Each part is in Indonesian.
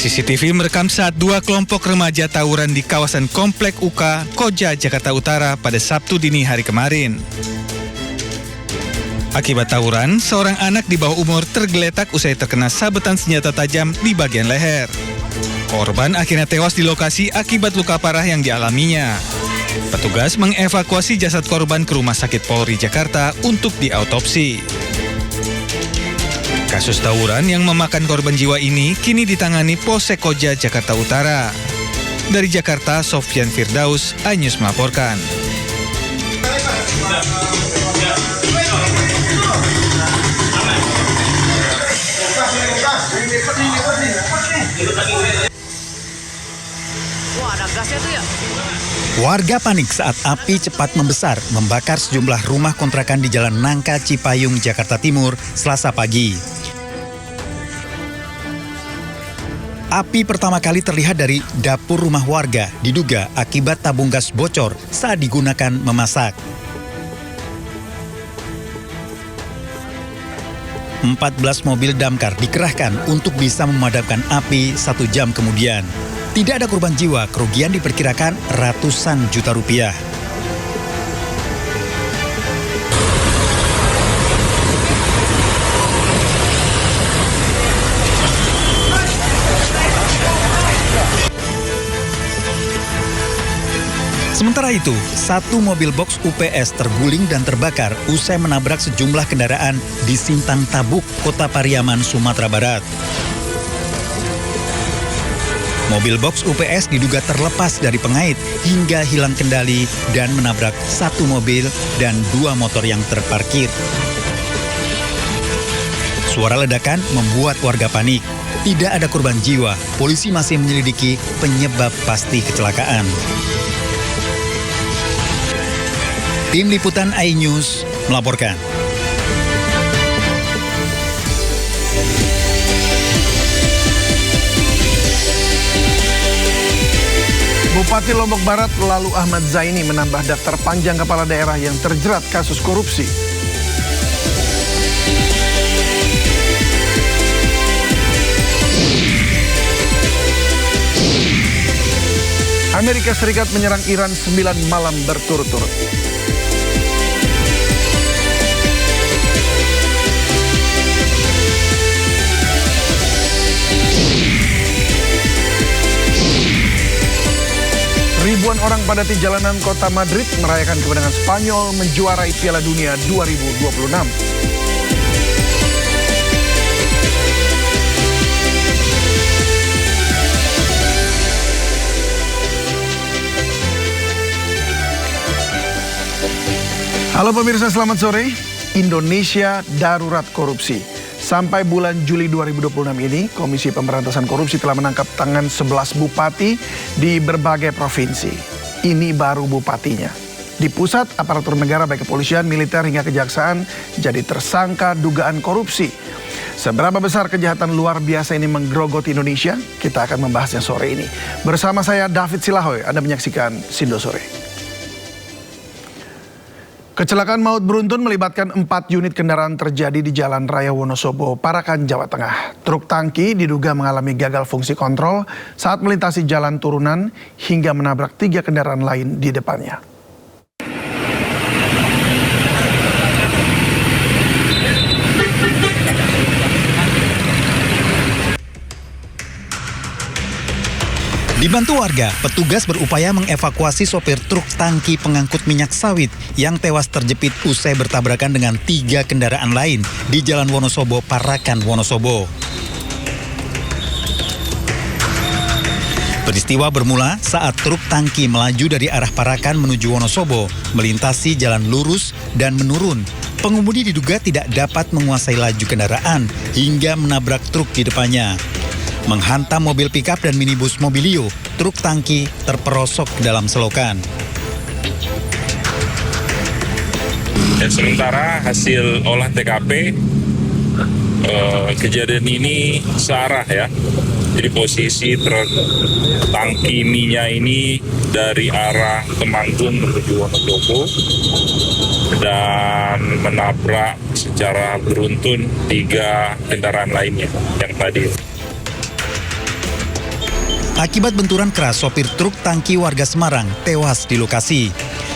CCTV merekam saat dua kelompok remaja tawuran di kawasan Komplek UK, Koja, Jakarta Utara pada Sabtu dini hari kemarin. Akibat tawuran, seorang anak di bawah umur tergeletak usai terkena sabetan senjata tajam di bagian leher. Korban akhirnya tewas di lokasi akibat luka parah yang dialaminya. Petugas mengevakuasi jasad korban ke Rumah Sakit Polri Jakarta untuk diautopsi. Kasus tawuran yang memakan korban jiwa ini kini ditangani Polsek Koja, Jakarta Utara. Dari Jakarta, Sofyan Firdaus, iNews melaporkan. Wah, ada gasnya tuh ya. Warga panik saat api cepat membesar membakar sejumlah rumah kontrakan di Jalan Nangka, Cipayung, Jakarta Timur, Selasa pagi. Api pertama kali terlihat dari dapur rumah warga, diduga akibat tabung gas bocor saat digunakan memasak. 14 mobil damkar dikerahkan untuk bisa memadamkan api 1 jam kemudian. Tidak ada korban jiwa, kerugian diperkirakan ratusan juta rupiah. Sementara itu, satu mobil box UPS terguling dan terbakar usai menabrak sejumlah kendaraan di Sintang Tabuk, Kota Pariaman, Sumatera Barat. Mobil box UPS diduga terlepas dari pengait hingga hilang kendali dan menabrak satu mobil dan 2 motor yang terparkir. Suara ledakan membuat warga panik. Tidak ada korban jiwa, polisi masih menyelidiki penyebab pasti kecelakaan. Tim Liputan iNews melaporkan. Bupati Lombok Barat Lalu Ahmad Zaini menambah daftar panjang kepala daerah yang terjerat kasus korupsi. Amerika Serikat menyerang Iran 9 malam berturut-turut. Ribuan orang padati jalanan kota Madrid merayakan kemenangan Spanyol menjuarai Piala Dunia 2026. Halo pemirsa, selamat sore. Indonesia darurat korupsi. Sampai bulan Juli 2026 ini, Komisi Pemberantasan Korupsi telah menangkap tangan 11 bupati di berbagai provinsi. Ini baru bupatinya. Di pusat, aparatur negara baik kepolisian, militer hingga kejaksaan jadi tersangka dugaan korupsi. Seberapa besar kejahatan luar biasa ini menggerogoti Indonesia? Kita akan membahasnya sore ini. Bersama saya David Silahoy, Anda menyaksikan Sindo Sore. Kecelakaan maut beruntun melibatkan 4 unit kendaraan terjadi di Jalan Raya Wonosobo, Parakan, Jawa Tengah. Truk tangki diduga mengalami gagal fungsi kontrol saat melintasi jalan turunan hingga menabrak 3 kendaraan lain di depannya. Dibantu warga, petugas berupaya mengevakuasi sopir truk tangki pengangkut minyak sawit yang tewas terjepit usai bertabrakan dengan 3 kendaraan lain di Jalan Wonosobo, Parakan, Wonosobo. Peristiwa bermula saat truk tangki melaju dari arah Parakan menuju Wonosobo, melintasi jalan lurus dan menurun. Pengemudi diduga tidak dapat menguasai laju kendaraan hingga menabrak truk di depannya. Menghantam mobil pikap dan minibus Mobilio, truk tangki terperosok ke dalam selokan. Dan sementara hasil olah TKP, kejadian ini searah ya. Jadi posisi truk tangki minyak ini dari arah Temanggung menuju Wonosobo dan menabrak secara beruntun 3 kendaraan lainnya yang tadi. Akibat benturan keras, sopir truk tangki warga Semarang tewas di lokasi.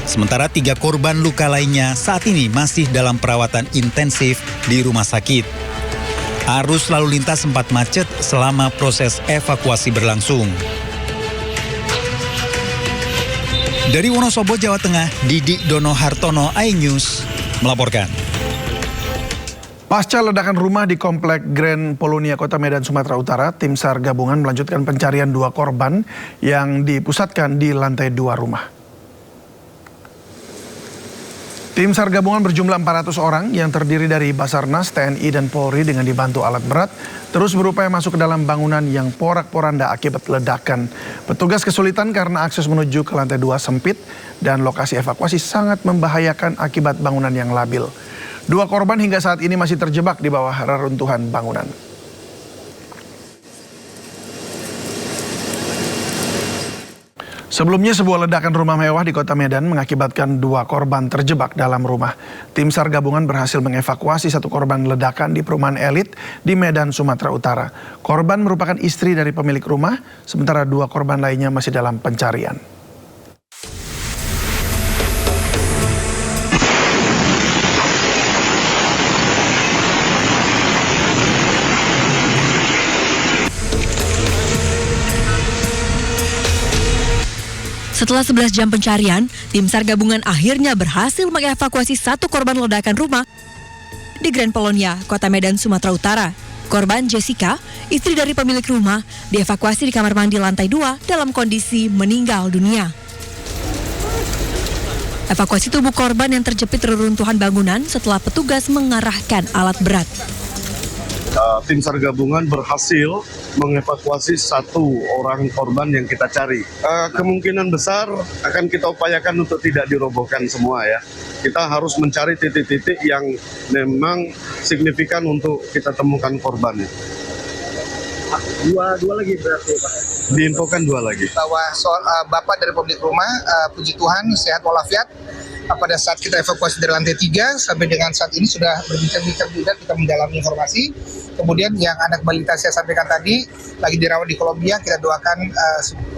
Sementara 3 korban luka lainnya saat ini masih dalam perawatan intensif di rumah sakit. Arus lalu lintas sempat macet selama proses evakuasi berlangsung. Dari Wonosobo, Jawa Tengah, Didik Dono Hartono, iNews melaporkan. Pasca ledakan rumah di Komplek Grand Polonia, Kota Medan, Sumatera Utara, tim SAR gabungan melanjutkan pencarian 2 korban yang dipusatkan di lantai 2 rumah. Tim SAR gabungan berjumlah 400 orang yang terdiri dari Basarnas, TNI, dan Polri dengan dibantu alat berat terus berupaya masuk ke dalam bangunan yang porak-poranda akibat ledakan. Petugas kesulitan karena akses menuju ke lantai 2 sempit dan lokasi evakuasi sangat membahayakan akibat bangunan yang labil. 2 korban hingga saat ini masih terjebak di bawah reruntuhan bangunan. Sebelumnya sebuah ledakan rumah mewah di Kota Medan mengakibatkan 2 korban terjebak dalam rumah. Tim SAR gabungan berhasil mengevakuasi 1 korban ledakan di perumahan elit di Medan, Sumatera Utara. Korban merupakan istri dari pemilik rumah, sementara 2 korban lainnya masih dalam pencarian. Setelah 11 jam pencarian, tim SAR gabungan akhirnya berhasil mengevakuasi 1 korban ledakan rumah di Grand Polonia, Kota Medan, Sumatera Utara. Korban Jessica, istri dari pemilik rumah, dievakuasi di kamar mandi lantai 2 dalam kondisi meninggal dunia. Evakuasi tubuh korban yang terjepit reruntuhan bangunan setelah petugas mengarahkan alat berat. Tim SAR gabungan berhasil mengevakuasi 1 orang korban yang kita cari. Kemungkinan besar akan kita upayakan untuk tidak dirobohkan semua ya. Kita harus mencari titik-titik yang memang signifikan untuk kita temukan korbannya. Dua lagi berarti Pak? Diinfokan 2 lagi. Bahwa Bapak dari pemilik rumah, puji Tuhan, sehat walafiat. Pada saat kita evakuasi dari lantai 3 sampai dengan saat ini sudah berbincang-bincang juga, kita mendalami informasi. Kemudian yang anak balita saya sampaikan tadi lagi dirawat di Kolombia, kita doakan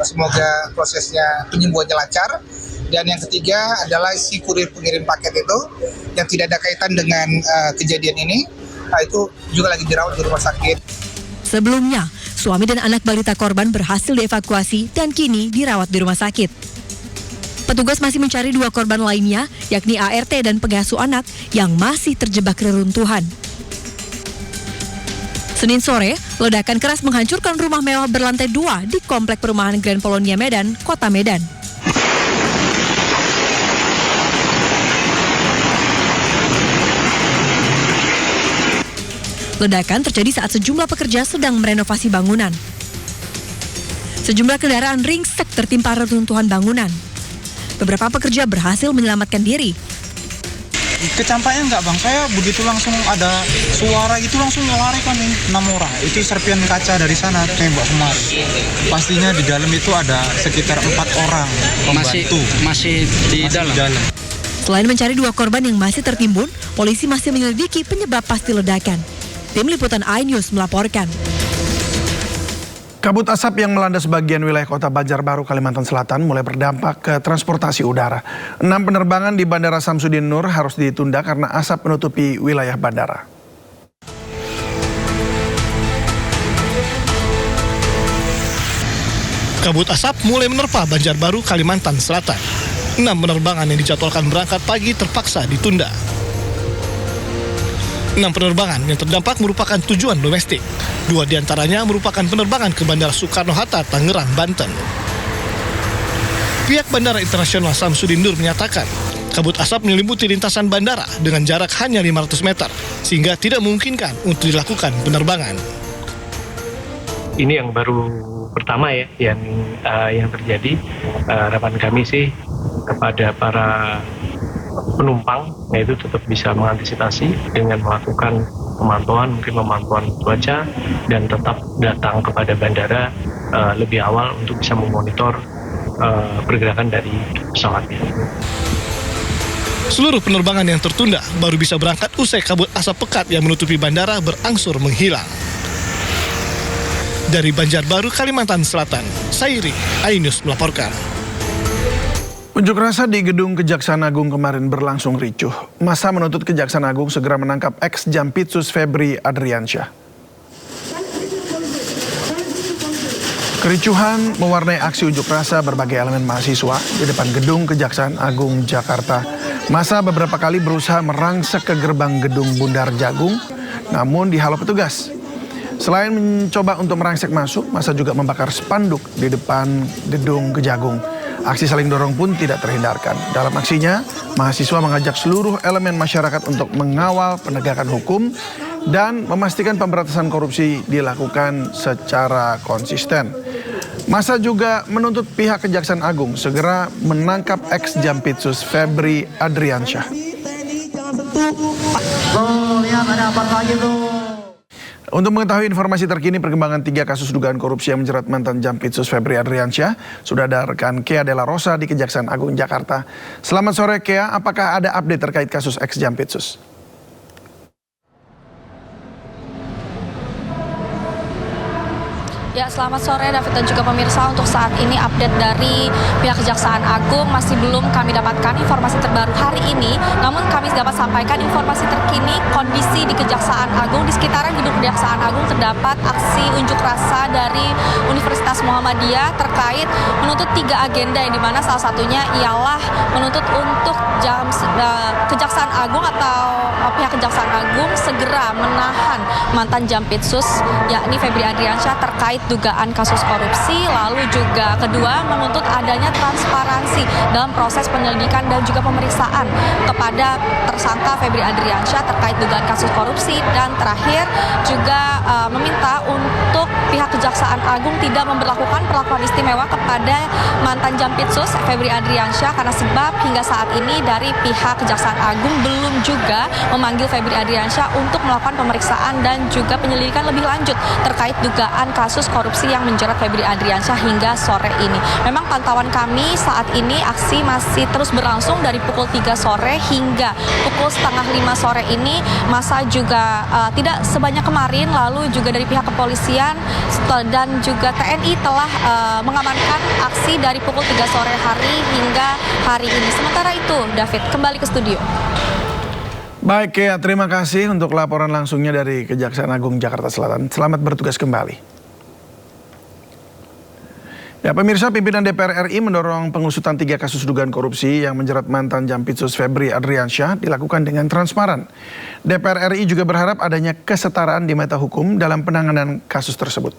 semoga prosesnya penyembuhannya lancar. Dan yang ketiga adalah si kurir pengirim paket itu yang tidak ada kaitan dengan kejadian ini, itu juga lagi dirawat di rumah sakit. Sebelumnya, suami dan anak balita korban berhasil dievakuasi dan kini dirawat di rumah sakit. Petugas masih mencari 2 korban lainnya, yakni ART dan pengasuh anak yang masih terjebak reruntuhan. Senin sore, ledakan keras menghancurkan rumah mewah berlantai 2 di Komplek Perumahan Grand Polonia Medan, Kota Medan. Ledakan terjadi saat sejumlah pekerja sedang merenovasi bangunan. Sejumlah kendaraan ringsek tertimpa reruntuhan bangunan. Beberapa pekerja berhasil menyelamatkan diri. Kecampaknya enggak bang, saya begitu langsung ada suara itu langsung lari kan 6 orang. Itu serpian kaca dari sana tembak kemari. Pastinya di dalam itu ada sekitar 4 orang pembantu. Masih di dalam. Selain mencari 2 korban yang masih tertimbun, polisi masih menyelidiki penyebab pasti ledakan. Tim Liputan iNews melaporkan. Kabut asap yang melanda sebagian wilayah Kota Banjarbaru, Kalimantan Selatan mulai berdampak ke transportasi udara. 6 penerbangan di Bandara Samsudin Nur harus ditunda karena asap menutupi wilayah bandara. Kabut asap mulai menerpa Banjarbaru, Kalimantan Selatan. 6 penerbangan yang dijadwalkan berangkat pagi terpaksa ditunda. 6 penerbangan yang terdampak merupakan tujuan domestik. 2 diantaranya merupakan penerbangan ke Bandara Soekarno-Hatta, Tangerang, Banten. Pihak Bandara Internasional Samsudin Nur menyatakan, kabut asap menyelimuti lintasan bandara dengan jarak hanya 500 meter, sehingga tidak memungkinkan untuk dilakukan penerbangan. Ini yang baru pertama ya, yang terjadi. Harapan kami sih kepada para penumpang, yaitu tetap bisa mengantisipasi dengan melakukan pemantauan, mungkin pemantauan cuaca, dan tetap datang kepada bandara lebih awal untuk bisa memonitor pergerakan dari pesawatnya. Seluruh penerbangan yang tertunda baru bisa berangkat usai kabut asap pekat yang menutupi bandara berangsur menghilang. Dari Banjarbaru, Kalimantan Selatan, Sairi, iNews melaporkan. Unjuk rasa di gedung Kejaksaan Agung kemarin berlangsung ricuh. Massa menuntut Kejaksaan Agung segera menangkap ex-Jampitsus Febri Adriansyah. Kericuhan mewarnai aksi unjuk rasa berbagai elemen mahasiswa di depan gedung Kejaksaan Agung Jakarta. Massa beberapa kali berusaha merangsek ke gerbang gedung Bundar Jagung, namun dihalau petugas. Selain mencoba untuk merangsek masuk, massa juga membakar spanduk di depan gedung Kejagung. Aksi saling dorong pun tidak terhindarkan. Dalam aksinya, mahasiswa mengajak seluruh elemen masyarakat untuk mengawal penegakan hukum dan memastikan pemberantasan korupsi dilakukan secara konsisten. Massa juga menuntut pihak Kejaksaan Agung segera menangkap ex-Jampitsus Febri Adriansyah. Untuk mengetahui informasi terkini perkembangan 3 kasus dugaan korupsi yang menjerat mantan Jampitsus Febri Adriansyah, sudah ada rekan Kea Della Rosa di Kejaksaan Agung Jakarta. Selamat sore Kea, apakah ada update terkait kasus ex-Jampitsus? Ya, selamat sore David dan juga pemirsa. Untuk saat ini update dari pihak Kejaksaan Agung masih belum kami dapatkan informasi terbaru hari ini. Namun kami dapat sampaikan informasi terkini kondisi di Kejaksaan Agung. Di sekitaran gedung Kejaksaan Agung terdapat aksi unjuk rasa dari Universitas Muhammadiyah terkait menuntut 3 agenda yang dimana salah satunya ialah menuntut untuk Kejaksaan Agung atau pihak Kejaksaan Agung segera menahan mantan Jampitsus yakni Febri Adriansyah terkait dugaan kasus korupsi, lalu juga kedua menuntut adanya transparansi dalam proses penyelidikan dan juga pemeriksaan kepada tersangka Febri Adriansyah terkait dugaan kasus korupsi, dan terakhir juga meminta untuk pihak Kejaksaan Agung tidak memberlakukan perlakuan istimewa kepada mantan Jampitsus Febri Adriansyah karena sebab hingga saat ini dari pihak Kejaksaan Agung belum juga memanggil Febri Adriansyah untuk melakukan pemeriksaan dan juga penyelidikan lebih lanjut terkait dugaan kasus korupsi yang menjerat Febri Adriansyah hingga sore ini. Memang pantauan kami saat ini aksi masih terus berlangsung dari pukul 3 sore hingga pukul 4:30 sore ini. Massa juga tidak sebanyak kemarin, lalu juga dari pihak kepolisian dan juga TNI telah mengamankan aksi dari pukul 3 sore hari hingga hari ini. Sementara itu, David, kembali ke studio. Baik ya, terima kasih untuk laporan langsungnya dari Kejaksaan Agung Jakarta Selatan. Selamat bertugas kembali. Ya, pemirsa, pimpinan DPR RI mendorong pengusutan 3 kasus dugaan korupsi yang menjerat mantan Jampitsus Febri Adriansyah dilakukan dengan transparan. DPR RI juga berharap adanya kesetaraan di mata hukum dalam penanganan kasus tersebut.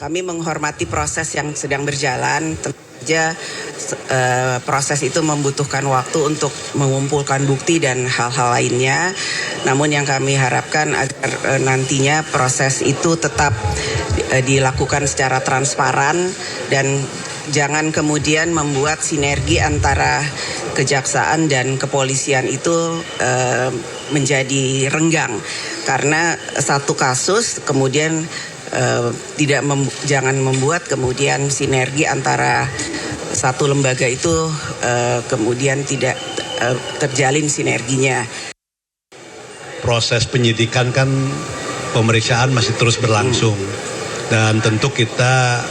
Kami menghormati proses yang sedang berjalan. Tentu saja proses itu membutuhkan waktu untuk mengumpulkan bukti dan hal-hal lainnya. Namun yang kami harapkan agar nantinya proses itu tetap dilakukan secara transparan dan jangan kemudian membuat sinergi antara kejaksaan dan kepolisian itu menjadi renggang karena satu kasus kemudian jangan membuat kemudian sinergi antara satu lembaga itu kemudian tidak terjalin sinerginya. Proses penyidikan kan pemeriksaan masih terus berlangsung dan tentu kita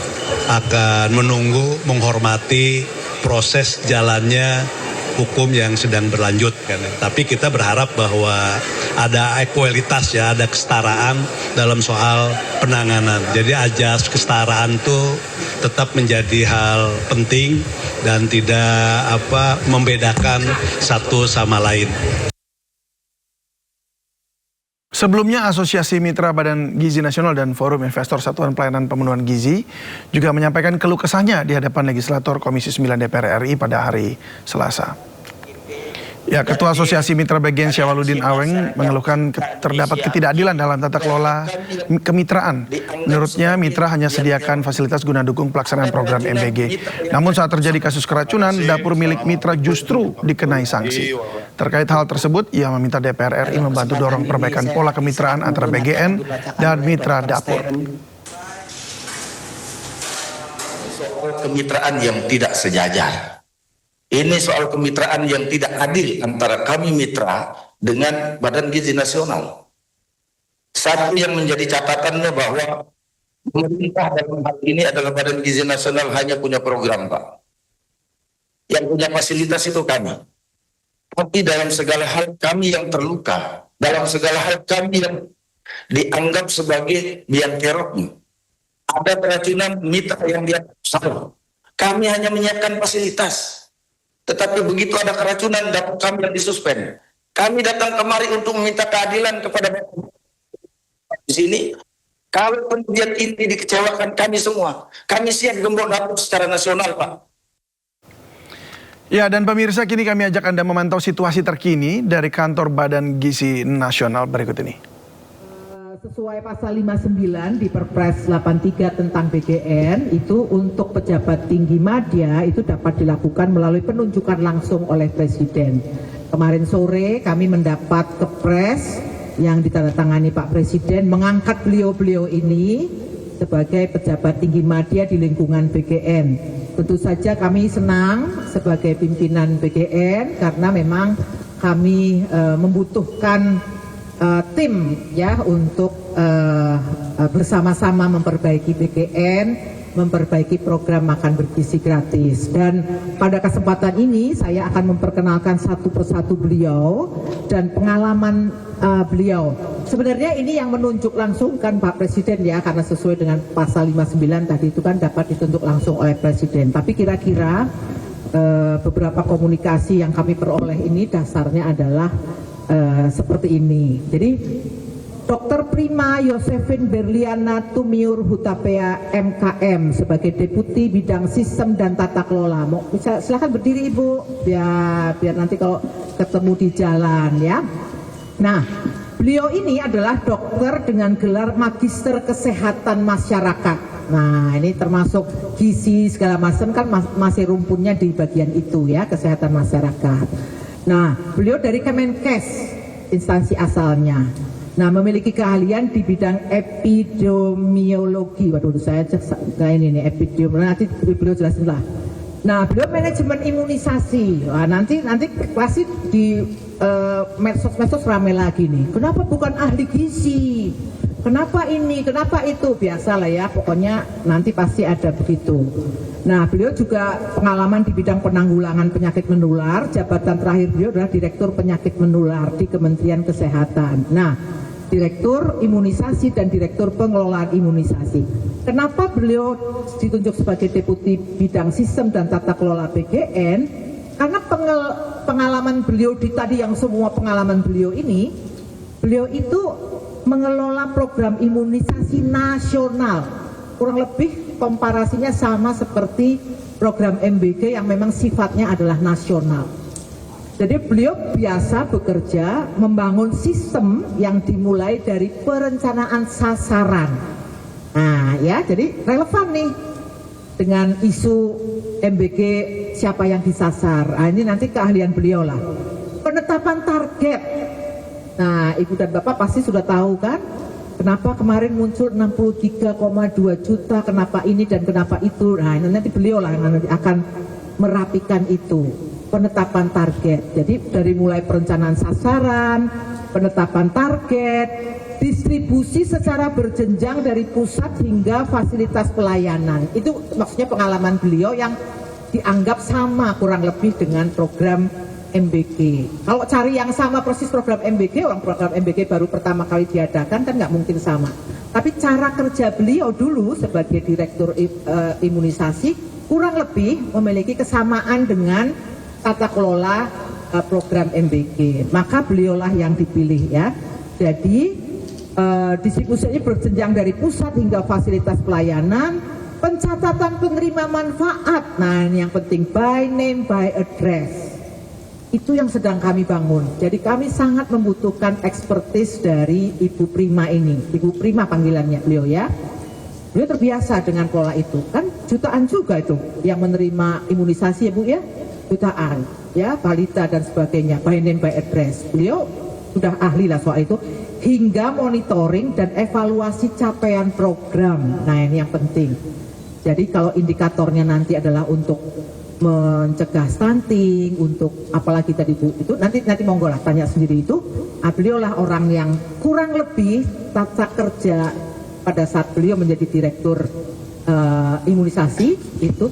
akan menunggu, menghormati proses jalannya hukum yang sedang berlanjut kan. Tapi kita berharap bahwa ada ekualitas ya, ada kesetaraan dalam soal penanganan. Jadi ajas kesetaraan itu tetap menjadi hal penting dan tidak membedakan satu sama lain. Sebelumnya, Asosiasi Mitra Badan Gizi Nasional dan Forum Investor Satuan Pelayanan Pemenuhan Gizi juga menyampaikan keluh kesahnya di hadapan legislator Komisi 9 DPR RI pada hari Selasa. Ya, Ketua Asosiasi Mitra Bagian Syawaludin Aweng mengeluhkan terdapat ketidakadilan dalam tata kelola kemitraan. Menurutnya, mitra hanya sediakan fasilitas guna dukung pelaksanaan program MBG. Namun saat terjadi kasus keracunan, dapur milik mitra justru dikenai sanksi. Terkait hal tersebut, ia meminta DPR RI membantu dorong perbaikan pola kemitraan antara BGN dan mitra dapur. Soal kemitraan yang tidak sejajar. Ini soal kemitraan yang tidak adil antara kami mitra dengan Badan Gizi Nasional. Satu yang menjadi catatannya bahwa Pemerintah dalam hal ini adalah Badan Gizi Nasional hanya punya program, Pak. Yang punya fasilitas itu kami. Tapi dalam segala hal kami yang terluka, dalam segala hal kami yang dianggap sebagai biang keroknya. Ada keracunan mitra yang dianggap salah. Kami hanya menyiapkan fasilitas. Tetapi begitu ada keracunan, dapat kami yang disuspend. Kami datang kemari untuk meminta keadilan kepada di sini. Kalau kemudian ini dikecewakan kami semua, kami siap gembok dapur secara nasional, Pak. Ya, dan pemirsa, kini kami ajak Anda memantau situasi terkini dari kantor Badan Gizi Nasional berikut ini. Sesuai pasal 59 di Perpres 83 tentang BGN, itu untuk pejabat tinggi madya itu dapat dilakukan melalui penunjukan langsung oleh Presiden. Kemarin sore kami mendapat kepres yang ditandatangani Pak Presiden mengangkat beliau-beliau ini sebagai pejabat tinggi madya di lingkungan BGN. Tentu saja kami senang sebagai pimpinan BGN karena memang kami membutuhkan tim ya untuk bersama-sama memperbaiki BGN, memperbaiki program makan bergizi gratis. Dan pada kesempatan ini saya akan memperkenalkan satu persatu beliau dan pengalaman beliau. Sebenarnya ini yang menunjuk langsung kan Pak Presiden ya, karena sesuai dengan pasal 59 tadi itu kan dapat ditunjuk langsung oleh Presiden. Tapi kira-kira beberapa komunikasi yang kami peroleh ini dasarnya adalah seperti ini. Jadi Dr. Prima Yosefin Berliana Tumiur Hutapea MKM sebagai Deputi Bidang Sistem dan Tata Kelola. Mau bisa silakan berdiri Ibu, biar nanti kalau ketemu di jalan ya. Nah, beliau ini adalah dokter dengan gelar Magister Kesehatan Masyarakat. Nah, ini termasuk gizi segala macam kan masih rumpunnya di bagian itu ya, kesehatan masyarakat. Nah, beliau dari Kemenkes, instansi asalnya. Nah, memiliki keahlian di bidang epidemiologi. Waduh, saya ini nih epidemiologi, nanti beliau jelasin lah. Nah, beliau manajemen imunisasi. Nah, nanti pasti di medsos rame lagi nih. Kenapa bukan ahli gizi? Kenapa ini? Kenapa itu? Biasalah ya, pokoknya nanti pasti ada begitu. Nah, beliau juga pengalaman di bidang penanggulangan penyakit menular. Jabatan terakhir beliau adalah Direktur Penyakit Menular di Kementerian Kesehatan. Nah, Direktur Imunisasi dan Direktur Pengelolaan Imunisasi. Kenapa beliau ditunjuk sebagai Deputi Bidang Sistem dan Tata Kelola BGN? Karena pengalaman beliau di tadi yang semua pengalaman beliau ini, beliau itu mengelola program imunisasi nasional. Kurang lebih komparasinya sama seperti program MBG yang memang sifatnya adalah nasional. Jadi beliau biasa bekerja membangun sistem yang dimulai dari perencanaan sasaran. Nah ya, jadi relevan nih dengan isu MBG siapa yang disasar. Nah, ini nanti keahlian beliau lah. Penetapan target. Nah, Ibu dan Bapak pasti sudah tahu kan, kenapa kemarin muncul 63,2 juta, kenapa ini dan kenapa itu. Nah, nanti beliau lah yang nanti akan merapikan itu. Penetapan target. Jadi dari mulai perencanaan sasaran, penetapan target, distribusi secara berjenjang dari pusat hingga fasilitas pelayanan. Itu maksudnya pengalaman beliau yang dianggap sama kurang lebih dengan program MBG. Kalau cari yang sama persis program MBG, orang program MBG baru pertama kali diadakan kan nggak mungkin sama. Tapi cara kerja beliau dulu sebagai Direktur Imunisasi kurang lebih memiliki kesamaan dengan tata kelola program MBG. Maka beliaulah yang dipilih ya. Jadi distribusinya berjenjang dari pusat hingga fasilitas pelayanan, pencatatan penerima manfaat. Nah, ini yang penting, by name by address. Itu yang sedang kami bangun. Jadi kami sangat membutuhkan expertise dari Ibu Prima ini. Ibu Prima panggilannya beliau ya. Beliau terbiasa dengan pola itu. Kan jutaan juga itu yang menerima imunisasi ya Bu ya. Jutaan ya, balita dan sebagainya, by name by address. Beliau sudah ahli lah soal itu, hingga monitoring dan evaluasi capaian program. Nah, ini yang penting. Jadi kalau indikatornya nanti adalah untuk mencegah stunting, untuk apalagi tadi itu nanti monggo lah tanya sendiri itu. Beliau lah orang yang kurang lebih tata kerja pada saat beliau menjadi direktur imunisasi itu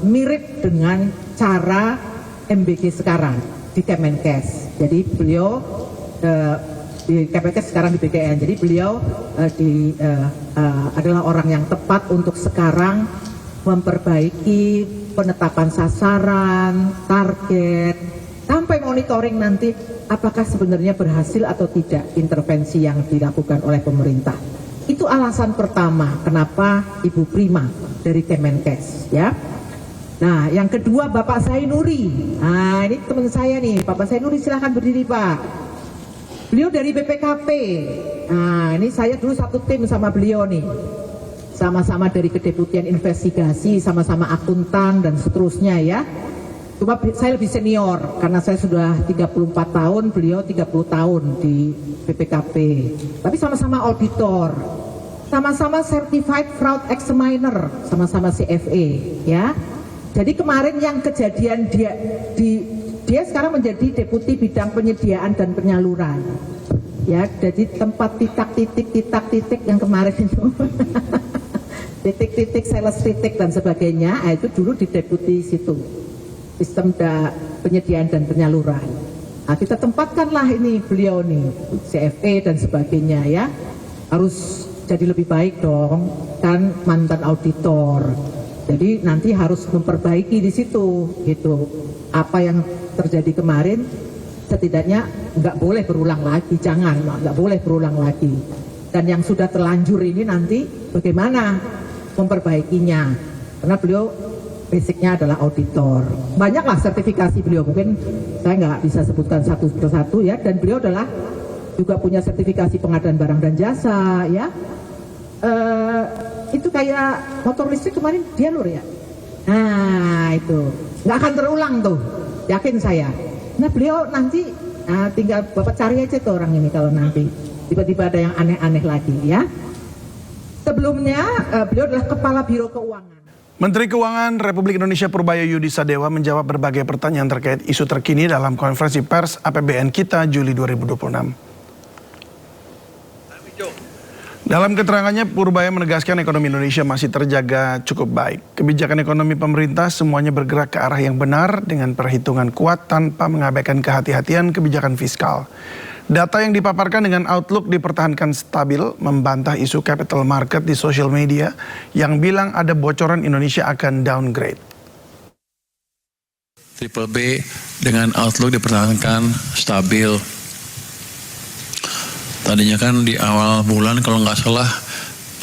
mirip dengan cara MBG sekarang di Kemenkes. Jadi beliau di Kemenkes sekarang di BKN. Jadi beliau adalah orang yang tepat untuk sekarang memperbaiki penetapan sasaran, target, sampai monitoring nanti apakah sebenarnya berhasil atau tidak intervensi yang dilakukan oleh pemerintah. Itu alasan pertama kenapa Ibu Prima dari Kemenkes, ya. Nah, yang kedua Bapak Zainuri. Nah, ini teman saya nih, Bapak Zainuri, silahkan berdiri Pak. Beliau dari BPKP. Nah, ini saya dulu satu tim sama beliau nih. Sama-sama dari Kedeputian Investigasi, sama-sama akuntan dan seterusnya ya. Cuma saya lebih senior karena saya sudah 34 tahun, beliau 30 tahun di BPKP. Tapi sama-sama auditor, sama-sama Certified Fraud Examiner, sama-sama CFA ya. Jadi kemarin yang kejadian dia sekarang menjadi Deputi Bidang Penyediaan dan Penyaluran. Ya, jadi tempat titik yang kemarin itu. Titik, sales titik dan sebagainya, itu dulu di Deputi situ. Sistem penyediaan dan penyaluran. Nah, kita tempatkanlah ini beliau nih, CFA dan sebagainya ya. Harus jadi lebih baik dong, kan mantan auditor. Jadi nanti harus memperbaiki di situ gitu. Apa yang terjadi kemarin setidaknya nggak boleh berulang lagi, nggak boleh berulang lagi. Dan yang sudah terlanjur ini nanti bagaimana memperbaikinya? Karena beliau basicnya adalah auditor. Banyaklah sertifikasi beliau, mungkin saya nggak bisa sebutkan satu persatu ya. Dan beliau adalah juga punya sertifikasi pengadaan barang dan jasa ya. Itu kayak motor listrik kemarin dia lur ya. Nah itu nggak akan terulang tuh, yakin saya. Nah beliau nanti tinggal Bapak cari aja tuh orang ini kalau nanti tiba-tiba ada yang aneh-aneh lagi ya. Sebelumnya beliau adalah Kepala Biro Keuangan. Menteri Keuangan Republik Indonesia Purbaya Yudi Sadewa menjawab berbagai pertanyaan terkait isu terkini dalam konferensi pers APBN kita Juli 2026. Dalam keterangannya, Purbaya menegaskan ekonomi Indonesia masih terjaga cukup baik. Kebijakan ekonomi pemerintah semuanya bergerak ke arah yang benar dengan perhitungan kuat tanpa mengabaikan kehati-hatian kebijakan fiskal. Data yang dipaparkan dengan outlook dipertahankan stabil, membantah isu capital market di sosial media yang bilang ada bocoran Indonesia akan downgrade. Triple B dengan outlook dipertahankan stabil. Tadinya kan di awal bulan kalau nggak salah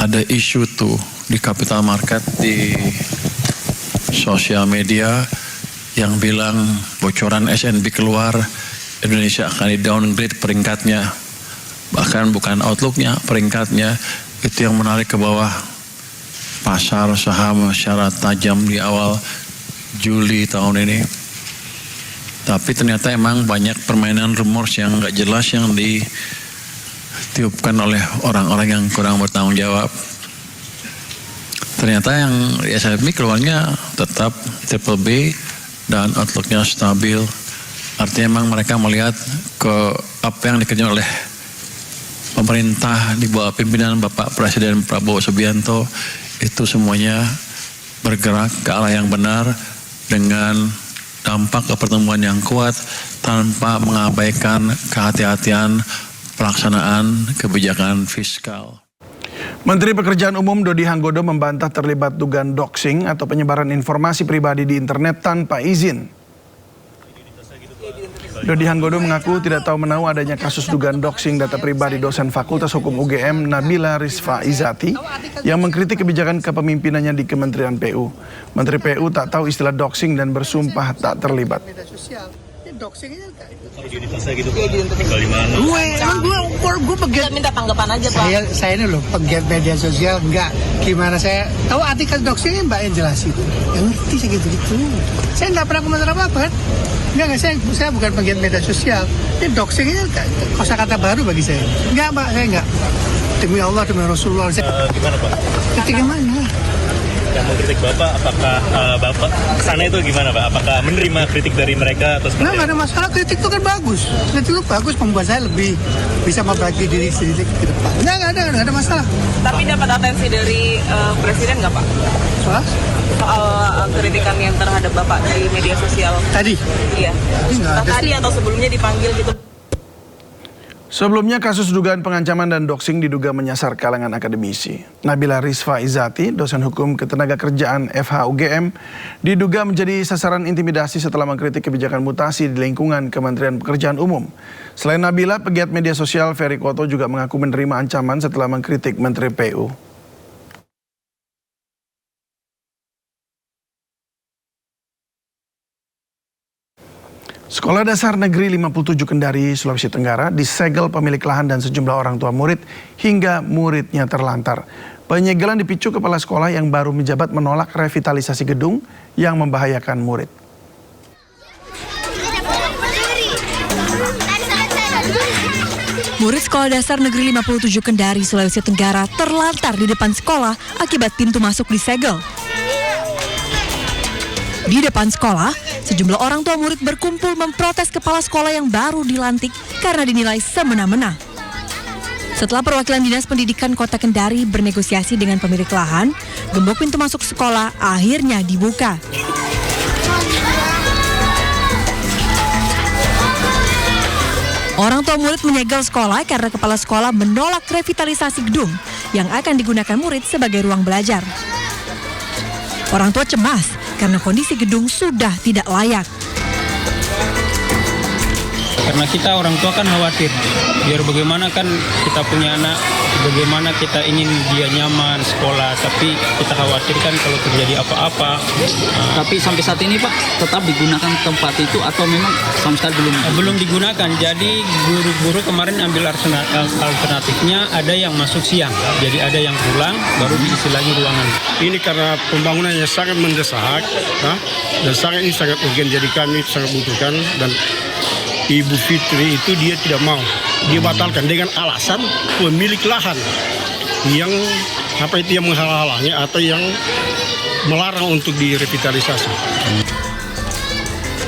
ada isu tuh di capital market di sosial media yang bilang bocoran S&P keluar, Indonesia akan di downgrade peringkatnya. Bahkan bukan outlooknya, peringkatnya. Itu yang menarik ke bawah pasar saham secara tajam di awal Juli tahun ini. Tapi ternyata emang banyak permainan rumors yang nggak jelas yang ditiupkan oleh orang-orang yang kurang bertanggung jawab. Ternyata yang S&P keluarnya tetap triple B dan outlooknya stabil. Artinya memang mereka melihat ke apa yang dikerjakan oleh pemerintah di bawah pimpinan Bapak Presiden Prabowo Subianto itu semuanya bergerak ke arah yang benar dengan dampak ke pertumbuhan yang kuat tanpa mengabaikan kehati-hatian pelaksanaan kebijakan fiskal. Menteri Pekerjaan Umum Dodi Hanggodo membantah terlibat dugaan doxing atau penyebaran informasi pribadi di internet tanpa izin. Dodi Hanggodo mengaku tidak tahu menahu adanya kasus dugaan doxing data pribadi dosen Fakultas Hukum UGM Nabila Rizfa Izati yang mengkritik kebijakan kepemimpinannya di Kementerian PU. Menteri PU tak tahu istilah doxing dan bersumpah tak terlibat. Gue pegiat minta tanggapan aja Pak. Saya ini loh pegiat media sosial, enggak gimana saya tahu artikel doxingnya Mbak yang jelasin. Yang ngerti saya gitu-gitu. Saya enggak pernah komentar apa-apa kan. Enggak, saya bukan pegiat media sosial. Ini doxingnya kosakata baru bagi saya. Enggak Mbak, saya enggak. Demi Allah, demi Rasulullah. Gimana Pak? Ketika mana? yang mengkritik Bapak, apakah Bapak kesana itu gimana Pak? Apakah menerima kritik dari mereka atau Nggak ada masalah, kritik itu kan bagus. Kritik itu bagus, membuat saya lebih bisa memperbaiki diri sendiri ke depan. Nggak ada masalah. Tapi dapat atensi dari Presiden nggak Pak? Soal kritikan yang terhadap Bapak di media sosial? Tadi? Iya. Tadi atau sebelumnya dipanggil gitu? Sebelumnya kasus dugaan pengancaman dan doxing diduga menyasar kalangan akademisi. Nabila Rizfa Izati, dosen hukum Ketenagakerjaan FHUGM, diduga menjadi sasaran intimidasi setelah mengkritik kebijakan mutasi di lingkungan Kementerian Pekerjaan Umum. Selain Nabila, pegiat media sosial Ferry Koto juga mengaku menerima ancaman setelah mengkritik Menteri PU. Sekolah Dasar Negeri 57 Kendari, Sulawesi Tenggara disegel pemilik lahan dan sejumlah orang tua murid hingga muridnya terlantar. Penyegelan dipicu kepala sekolah yang baru menjabat menolak revitalisasi gedung yang membahayakan murid. Murid Sekolah Dasar Negeri 57 Kendari, Sulawesi Tenggara terlantar di depan sekolah akibat pintu masuk disegel. Di depan sekolah, sejumlah orang tua murid berkumpul memprotes kepala sekolah yang baru dilantik karena dinilai semena-mena. Setelah perwakilan Dinas Pendidikan Kota Kendari bernegosiasi dengan pemilik lahan, gembok pintu masuk sekolah akhirnya dibuka. Orang tua murid menyegel sekolah karena kepala sekolah menolak revitalisasi gedung yang akan digunakan murid sebagai ruang belajar. Orang tua cemas karena kondisi gedung sudah tidak layak. Karena kita orang tua kan khawatir, biar bagaimana kan kita punya anak, bagaimana kita ingin dia nyaman sekolah, tapi kita khawatirkan kalau terjadi apa-apa. Tapi sampai saat ini Pak, tetap digunakan tempat itu atau memang sama sekali belum digunakan. Jadi guru-guru kemarin ambil alternatifnya, ada yang masuk siang, jadi ada yang pulang, baru diisi lagi ruangan. Ini karena pembangunannya sangat mendesak, dan ini sangat urgen, jadi kami sangat butuhkan, dan Ibu Fitri itu dia tidak mau, dia batalkan dengan alasan pemilik lahan yang yang menghalang-halangi atau yang melarang untuk direvitalisasi.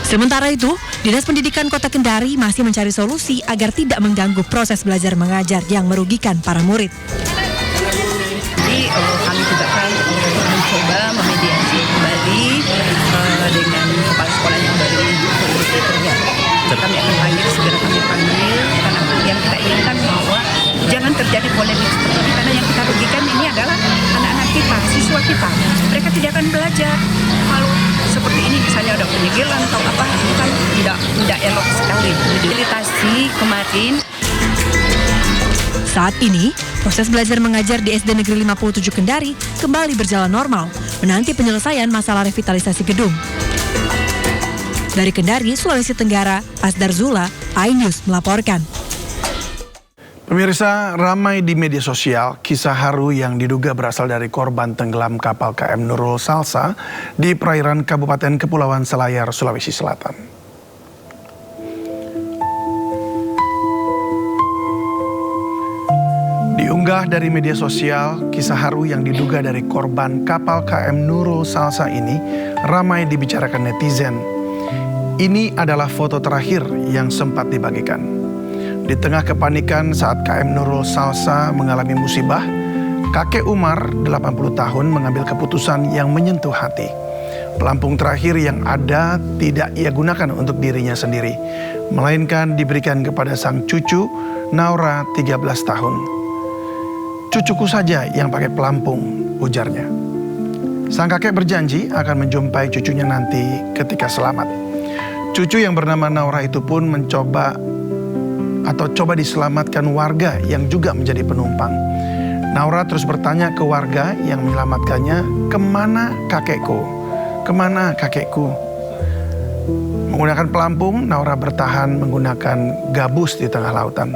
Sementara itu, Dinas Pendidikan Kota Kendari masih mencari solusi agar tidak mengganggu proses belajar mengajar yang merugikan para murid. Jadi kami juga kan mencoba memediasi kembali dengan kepala sekolah yang baru bekerja. Kami akan segera kami panggil, karena yang kita inginkan bahwa jangan terjadi polemik seperti ini, karena yang kita rugikan ini adalah anak-anak kita, siswa kita. Mereka tidak akan belajar kalau seperti ini, misalnya ada penyegelan atau apa, itu kan tidak elok sekali. Rehabilitasi kemarin. Saat ini, proses belajar mengajar di SD Negeri 57 Kendari kembali berjalan normal, menanti penyelesaian masalah revitalisasi gedung. Dari Kendari, Sulawesi Tenggara, Asdar Zula, iNews melaporkan. Pemirsa, ramai di media sosial kisah haru yang diduga berasal dari korban tenggelam kapal KM Nurul Salsa di perairan Kabupaten Kepulauan Selayar, Sulawesi Selatan. Diunggah dari media sosial, kisah haru yang diduga dari korban kapal KM Nurul Salsa ini ramai dibicarakan netizen. Ini adalah foto terakhir yang sempat dibagikan. Di tengah kepanikan saat KM Nurul Salsa mengalami musibah, kakek Umar, 80 tahun, mengambil keputusan yang menyentuh hati. Pelampung terakhir yang ada tidak ia gunakan untuk dirinya sendiri, melainkan diberikan kepada sang cucu, Naura, 13 tahun. Cucuku saja yang pakai pelampung, ujarnya. Sang kakek berjanji akan menjumpai cucunya nanti ketika selamat. Cucu yang bernama Naura itu pun coba diselamatkan warga yang juga menjadi penumpang. Naura terus bertanya ke warga yang menyelamatkannya, "Kemana kakekku? Kemana kakekku?" Menggunakan pelampung, Naura bertahan menggunakan gabus di tengah lautan.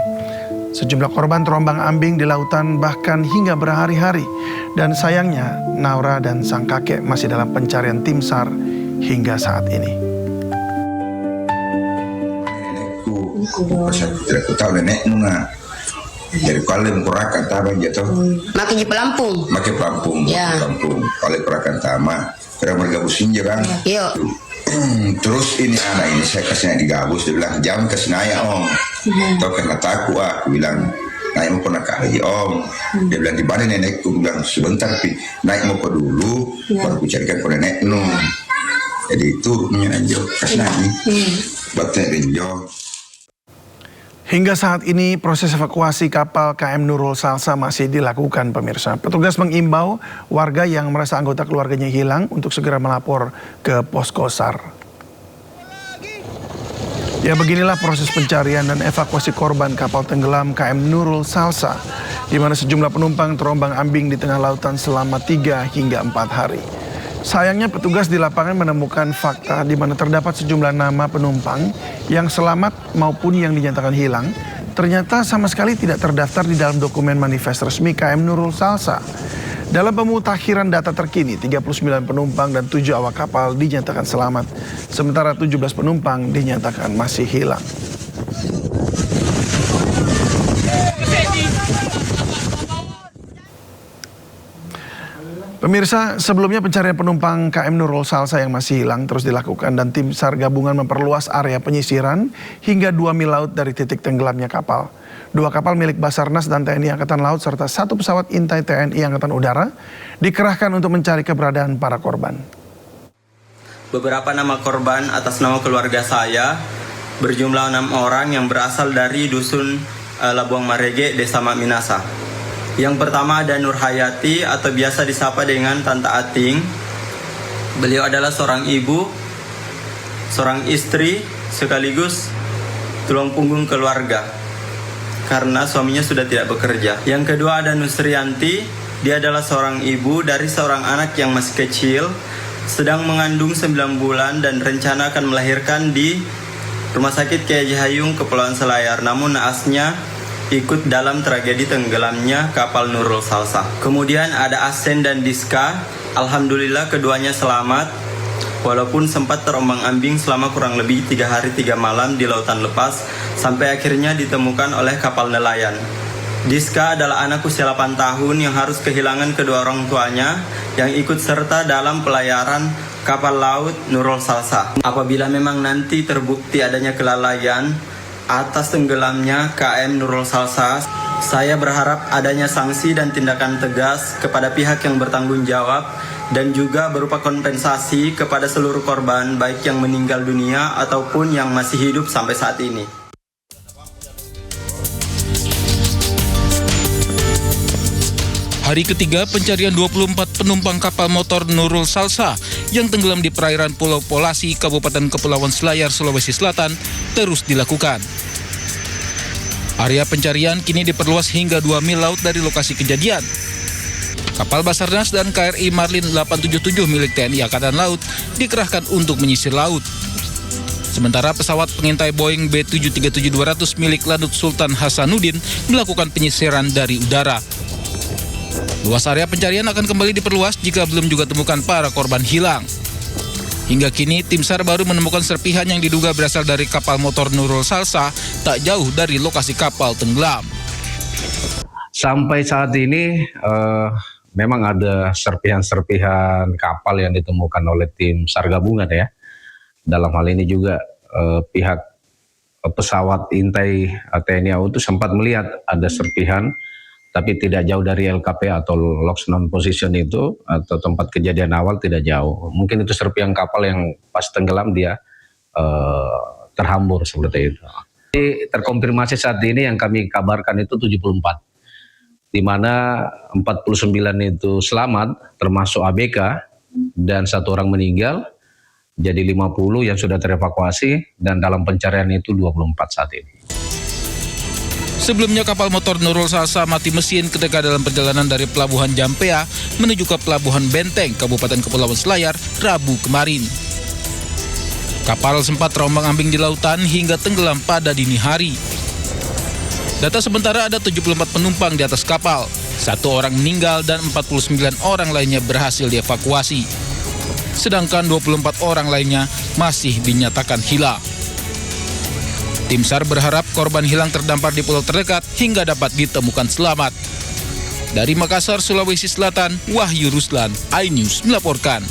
Sejumlah korban terombang-ambing di lautan bahkan hingga berhari-hari. Dan sayangnya, Naura dan sang kakek masih dalam pencarian tim SAR hingga saat ini. Tidak tahu nenek nunga Dari Kuala Kurakan Tama jatuh. Makin pelampung. Makin pelampung. Ya. Kampung Kuala Kurakan Tama. Kira bergabusin je bang. Iya. Terus ini anak ini saya kasihnya digabus, dia bilang jangan kasih naya om. Tahu kena takut aku bilang naik mau pernah kali om. Dia bilang di mana nenekku, bilang sebentar pi naik mau dulu, baru ku carikan ke nenek nu. Jadi itu punya aja kasih naya. Bapak Rinjo. Hingga saat ini proses evakuasi kapal KM Nurul Salsa masih dilakukan pemirsa. Petugas mengimbau warga yang merasa anggota keluarganya hilang untuk segera melapor ke posko SAR. Ya beginilah proses pencarian dan evakuasi korban kapal tenggelam KM Nurul Salsa, di mana sejumlah penumpang terombang ambing di tengah lautan selama 3 hingga 4 hari. Sayangnya petugas di lapangan menemukan fakta di mana terdapat sejumlah nama penumpang yang selamat maupun yang dinyatakan hilang ternyata sama sekali tidak terdaftar di dalam dokumen manifest resmi KM Nurul Salsa. Dalam pemutakhiran data terkini, 39 penumpang dan 7 awak kapal dinyatakan selamat, sementara 17 penumpang dinyatakan masih hilang. Pemirsa, sebelumnya pencarian penumpang KM Nurul Salsa yang masih hilang terus dilakukan dan tim SAR gabungan memperluas area penyisiran hingga 2 mil laut dari titik tenggelamnya kapal. 2 kapal milik Basarnas dan TNI Angkatan Laut serta 1 pesawat intai TNI Angkatan Udara dikerahkan untuk mencari keberadaan para korban. Beberapa nama korban atas nama keluarga saya berjumlah 6 orang yang berasal dari Dusun Labuang Marege, Desa Mak Minasa. Yang pertama ada Nur Hayati atau biasa disapa dengan Tante Ating. Beliau adalah seorang ibu, seorang istri, sekaligus tulang punggung keluarga karena suaminya sudah tidak bekerja. Yang kedua ada Nusrianti, dia adalah seorang ibu dari seorang anak yang masih kecil, sedang mengandung 9 bulan dan rencana akan melahirkan di Rumah Sakit Kiai Haji Hayung, Kepulauan Selayar. Namun naasnya ikut dalam tragedi tenggelamnya kapal Nurul Salsa. Kemudian ada Asen dan Diska. Alhamdulillah keduanya selamat, walaupun sempat terombang-ambing selama kurang lebih 3 hari 3 malam di lautan lepas, sampai akhirnya ditemukan oleh kapal nelayan. Diska adalah anak usia 8 tahun yang harus kehilangan kedua orang tuanya yang ikut serta dalam pelayaran kapal laut Nurul Salsa. Apabila memang nanti terbukti adanya kelalaian atas tenggelamnya KM Nurul Salsa, saya berharap adanya sanksi dan tindakan tegas kepada pihak yang bertanggung jawab dan juga berupa kompensasi kepada seluruh korban baik yang meninggal dunia ataupun yang masih hidup sampai saat ini. Hari ketiga pencarian 24 penumpang kapal motor Nurul Salsa yang tenggelam di perairan Pulau Polasi, Kabupaten Kepulauan Selayar, Sulawesi Selatan terus dilakukan. Area pencarian kini diperluas hingga 2 mil laut dari lokasi kejadian. Kapal Basarnas dan KRI Marlin 877 milik TNI Angkatan Laut dikerahkan untuk menyisir laut. Sementara pesawat pengintai Boeing B737-200 milik Lanut Sultan Hasanuddin melakukan penyisiran dari udara. Luas area pencarian akan kembali diperluas jika belum juga temukan para korban hilang. Hingga kini, tim SAR baru menemukan serpihan yang diduga berasal dari kapal motor Nurul Salsa tak jauh dari lokasi kapal tenggelam. Sampai saat ini memang ada serpihan-serpihan kapal yang ditemukan oleh tim SAR gabungan ya. Dalam hal ini juga pihak pesawat intai TNI AU itu sempat melihat ada serpihan, tapi tidak jauh dari LKP atau Lost Non Position itu, atau tempat kejadian awal tidak jauh. Mungkin itu serpihan kapal yang pas tenggelam dia terhambur seperti itu. Jadi, terkonfirmasi saat ini yang kami kabarkan itu 74, di mana 49 itu selamat termasuk ABK dan 1 orang meninggal, jadi 50 yang sudah terevakuasi dan dalam pencarian itu 24 saat ini. Sebelumnya kapal motor Nurul Salsa mati mesin ketika dalam perjalanan dari Pelabuhan Jampea menuju ke Pelabuhan Benteng, Kabupaten Kepulauan Selayar, Rabu kemarin. Kapal sempat terombang-ambing di lautan hingga tenggelam pada dini hari. Data sementara ada 74 penumpang di atas kapal, 1 orang meninggal dan 49 orang lainnya berhasil dievakuasi. Sedangkan 24 orang lainnya masih dinyatakan hilang. Tim SAR berharap korban hilang terdampar di pulau terdekat hingga dapat ditemukan selamat. Dari Makassar, Sulawesi Selatan, Wahyu Ruslan, iNews melaporkan.